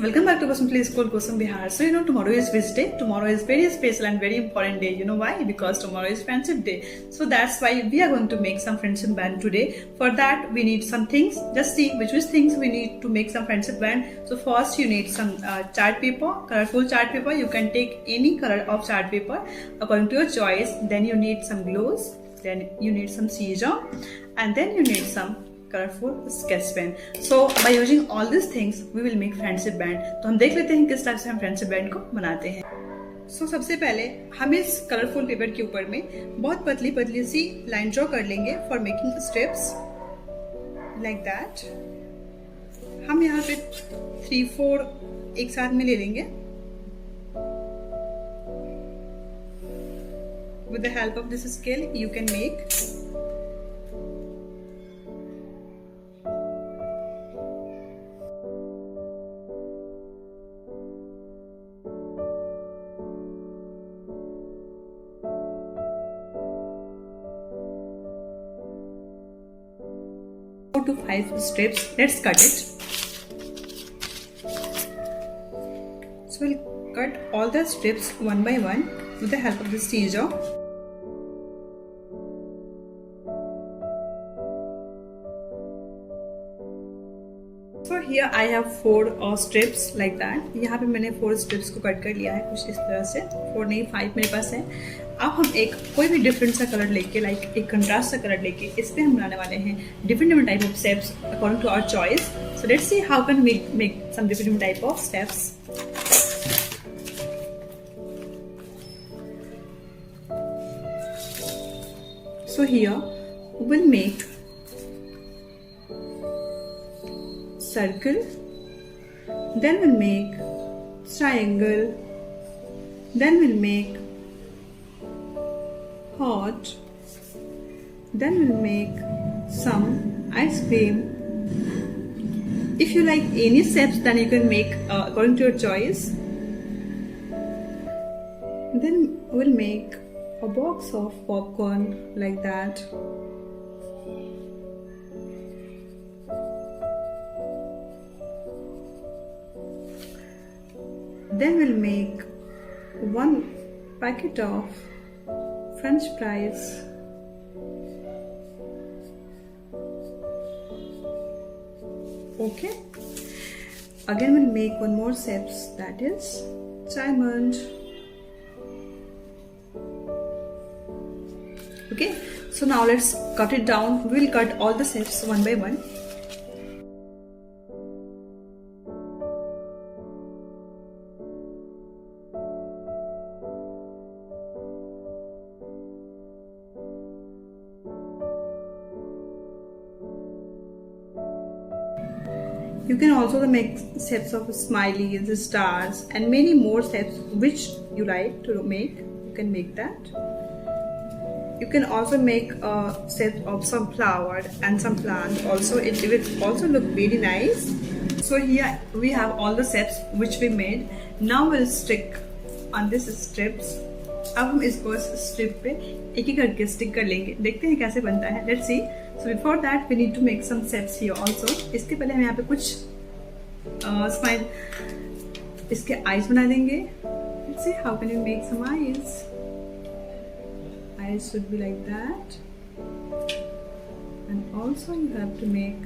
welcome back to Kusum Play School, Kusum Bihar. So tomorrow is which day? Tomorrow is very special and very important day. You know why? Because tomorrow is Friendship Day. So that's why we are going to make some friendship band today. For that we need some things. Just see which things we need to make some friendship band. So first you need some chart paper, colorful chart paper. You can take any color of chart paper according to your choice. Then you need some glues. Then you need some scissors, and then you need some colorful sketch pen. So by using all these things we will make friendship band. तो हम देख लेते हैं किस type से हम friendship band को बनाते हैं. So सबसे पहले हम इस कलरफुल पेपर के ऊपर में बहुत पतली पतली सी लाइन ड्रॉ कर लेंगे for making strips like that. हम यहाँ पे 3-4 एक साथ में ले लेंगे. With the help of this scale you can make to 5 strips. Let's cut it. So we'll cut all the strips one by one with the help of the scissor. So here I have 4 strips like that. यहाँ पे मैंने 4 strips को cut कर लिया है कुछ इस तरह से. 4 नहीं 5 मेरे पास है. अब हम एक कोई भी डिफरेंट सा कलर लेके लाइक एक कंट्रास्ट सा कलर लेके इस पे हम बनाने वाले हैं different type of steps according to our choice. So let's see how can we make some different type of steps. So here we will make circle, then we'll make triangle, then we'll make heart, then we'll make some ice cream. If you like any steps, then you can make according to your choice. Then we'll make a box of popcorn like that. Then we'll make 1 packet of French fries. Okay. Again we'll make one more steps, that is diamond. Okay. So now let's cut it down. We'll cut all the steps one by one. You can also make steps of smileys, stars, and many more steps which you like to make. You can make that. You can also make a set of some flower and some plant. Also, it will also look very nice. So here we have all the steps which we made. Now we'll stick on this strips. अब हम इसको strip पे एक एक करके stick कर लेंगे. देखते हैं कैसे बनता है. Let's see. So before that we need to make some steps here also. इसके पहले हम यहाँ पे कुछ स्माइल इसके eyes बना देंगे. Let's see how can you make some eyes. Eyes should be like that, and also you have to make.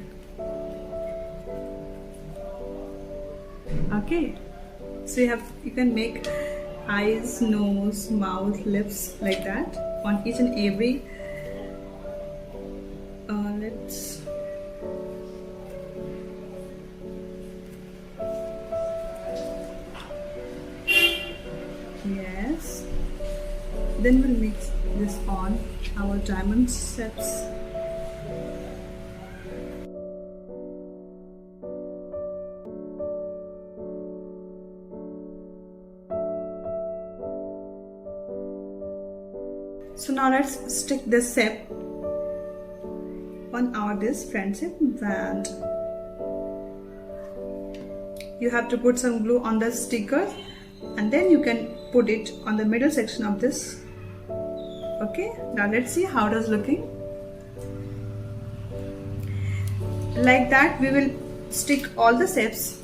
Okay, so you can make eyes, nose, mouth, lips like that on each and every. Let's. Yes. Then we'll mix this on our diamond steps. So now let's stick this step on this friendship band. You have to put some glue on the sticker, and then you can put it on the middle section of this. Okay, now let's see how it is looking. Like that we will stick all the steps.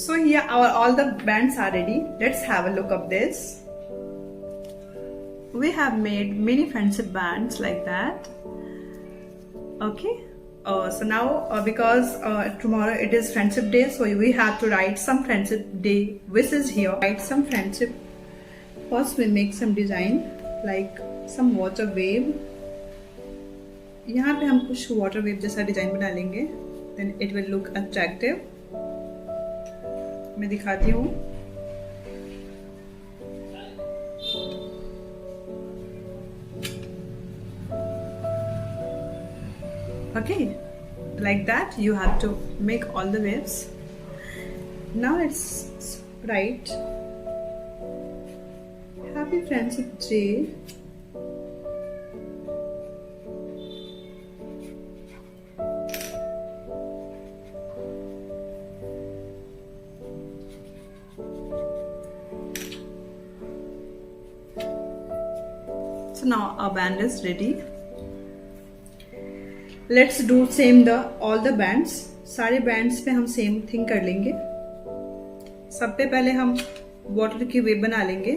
So here all the bands are ready. Let's have a look of this. We have made many friendship bands like that. Okay. So now because tomorrow it is friendship day, so we have to write some friendship day wishes here. Write some friendship. First we make some design like some water wave. यहाँ पे हम कुछ water wave जैसा design बना लेंगे. Then it will look attractive. मैं दिखाती हूँ. Okay, like that you have to make all the waves. Now let's write Happy Friendship Day. So now our band is ready. Let's do same all the bands. सारे bands पे हम same thing कर लेंगे. सब पे पहले हम water की wave बना लेंगे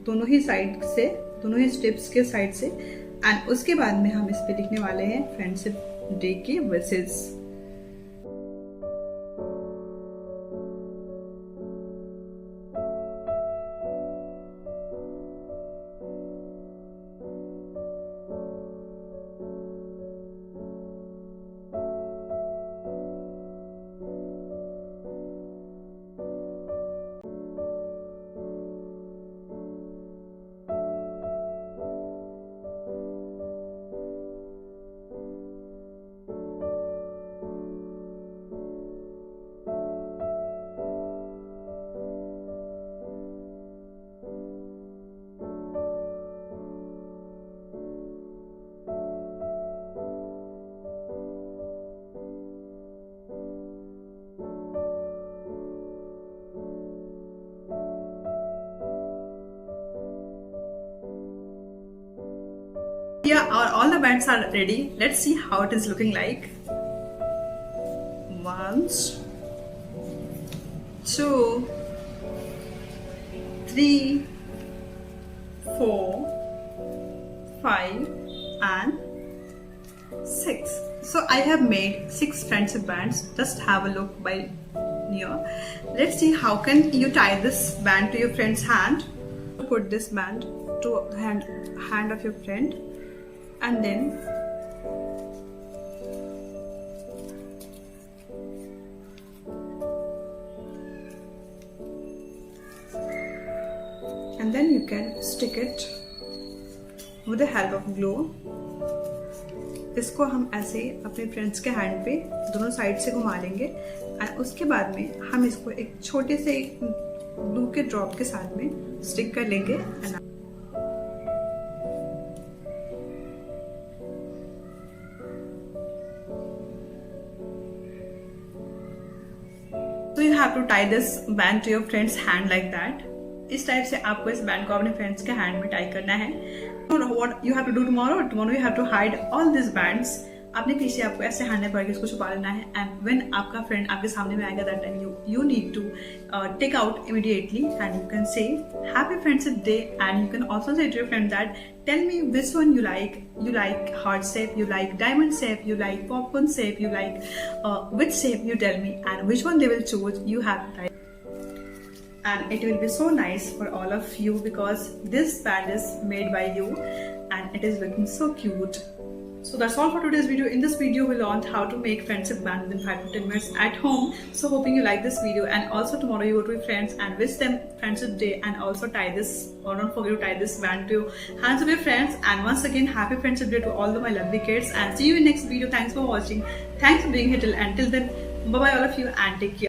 दोनों ही साइड से, दोनों ही स्टेप्स के साइड से, एंड उसके बाद में हम इस पे लिखने वाले हैं फ्रेंडशिप डे के wishes. Here all the bands are ready. Let's see how it is looking like. 1, 2, 3, 4, 5 and 6. So I have made 6 friendship bands. Just have a look by near. Let's see how can you tie this band to your friend's hand. Put this band to the hand of your friend, and then you can stick it with the help of glue. इसको हम ऐसे अपने friends के hand पे दोनों side से घुमा लेंगे, और उसके बाद में हम इसको एक छोटे से ग्लू के ड्रॉप के साथ में स्टिक कर लेंगे. So you have to tie this band to your friend's hand like that. इस टाइप से आपको इस बैंड को अपने फ्रेंड्स के हैंड में टाई करना है. What you have to do tomorrow? Tomorrow you have to hide all these bands. अपने पीछे आपको ऐसे हैंड में पकड़ के इसको छुपा लेना है, and when आपका फ्रेंड आपके सामने में आएगा, that time you need to take out immediately, and you can say Happy Friendship Day, and you can also say to your friend that tell me which one you like. You like heart shape, you like diamond shape, you like popcorn shape, you like which shape you tell me, and which one they will choose. You have to type. And it will be so nice for all of you because this band is made by you and it is looking so cute. So that's all for today's video. In this video we learned how to make friendship band within 5 to 10 minutes at home. So hoping you like this video, and also tomorrow you go to your friends and wish them friendship day, and also tie this, or don't forget to tie this band to hands of your friends. And once again, happy friendship day to all of my lovely kids, and see you in next video. Thanks for watching. Thanks for being here till then. Bye bye all of you, and take care.